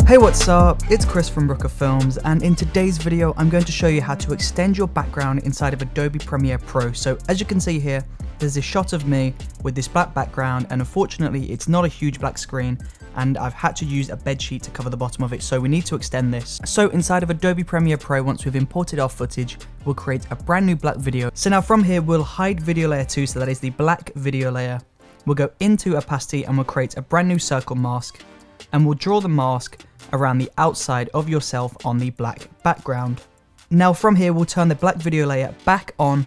Hey, what's up? It's Chris from Brooker Films, and in today's video I'm going to show you how to extend your background inside of Adobe Premiere Pro. So as you can see here, there's this shot of me with this black background, and unfortunately it's not a huge black screen and I've had to use a bed sheet to cover the bottom of it, so we need to extend this. So inside of Adobe Premiere Pro, once we've imported our footage, we'll create a brand new black video. So now from here we'll hide video layer 2, so that is the black video layer. We'll go into opacity and we'll create a brand new circle mask, and we'll draw the mask around the outside of yourself on the black background. Now from here we'll turn the black video layer back on,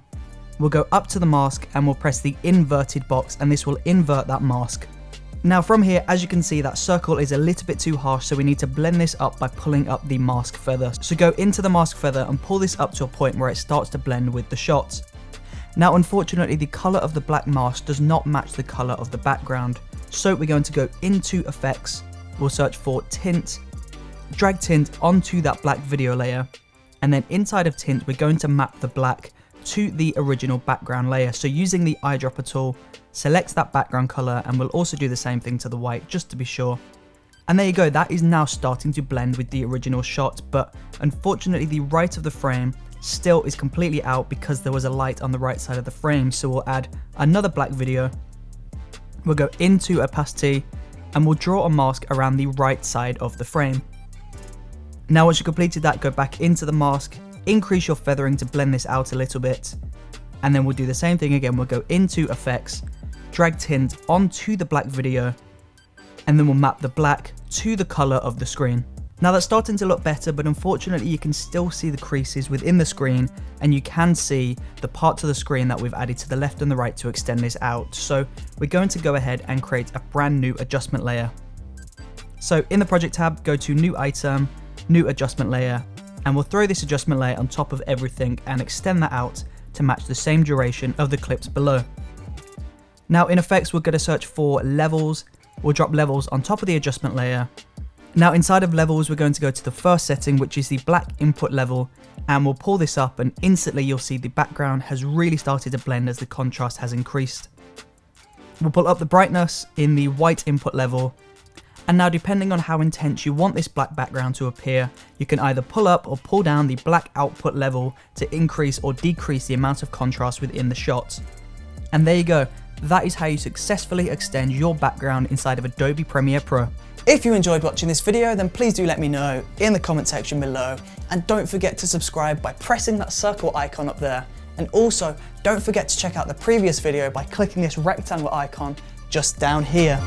we'll go up to the mask and we'll press the inverted box, and this will invert that mask. Now from here, as you can see, that circle is a little bit too harsh, so we need to blend this up by pulling up the mask feather. So go into the mask feather and pull this up to a point where it starts to blend with the shot. Now unfortunately the color of the black mask does not match the color of the background, so we're going to go into effects, we'll search for tint, drag tint onto that black video layer, and then inside of tint we're going to map the black to the original background layer. So using the eyedropper tool, select that background color, and we'll also do the same thing to the white just to be sure. And there you go, that is now starting to blend with the original shot, but unfortunately the right of the frame still is completely out because there was a light on the right side of the frame. So we'll add another black video, we'll go into opacity, and we'll draw a mask around the right side of the frame. Now once you've completed that, go back into the mask, increase your feathering to blend this out a little bit, and then we'll do the same thing again. We'll go into effects, drag tint onto the black video, and then we'll map the black to the color of the screen. Now that's starting to look better, but unfortunately you can still see the creases within the screen, and you can see the parts of the screen that we've added to the left and the right to extend this out. So we're going to go ahead and create a brand new adjustment layer. So in the project tab, go to new item, new adjustment layer, and we'll throw this adjustment layer on top of everything and extend that out to match the same duration of the clips below. Now in effects we're going to search for levels, we'll drop levels on top of the adjustment layer. Now inside of levels we're going to go to the first setting, which is the black input level, and we'll pull this up, and instantly you'll see the background has really started to blend as the contrast has increased. We'll pull up the brightness in the white input level, and now depending on how intense you want this black background to appear, you can either pull up or pull down the black output level to increase or decrease the amount of contrast within the shot. And there you go, that is how you successfully extend your background inside of Adobe Premiere Pro. If you enjoyed watching this video, then please do let me know in the comment section below, and don't forget to subscribe by pressing that circle icon up there. And also, don't forget to check out the previous video by clicking this rectangle icon just down here.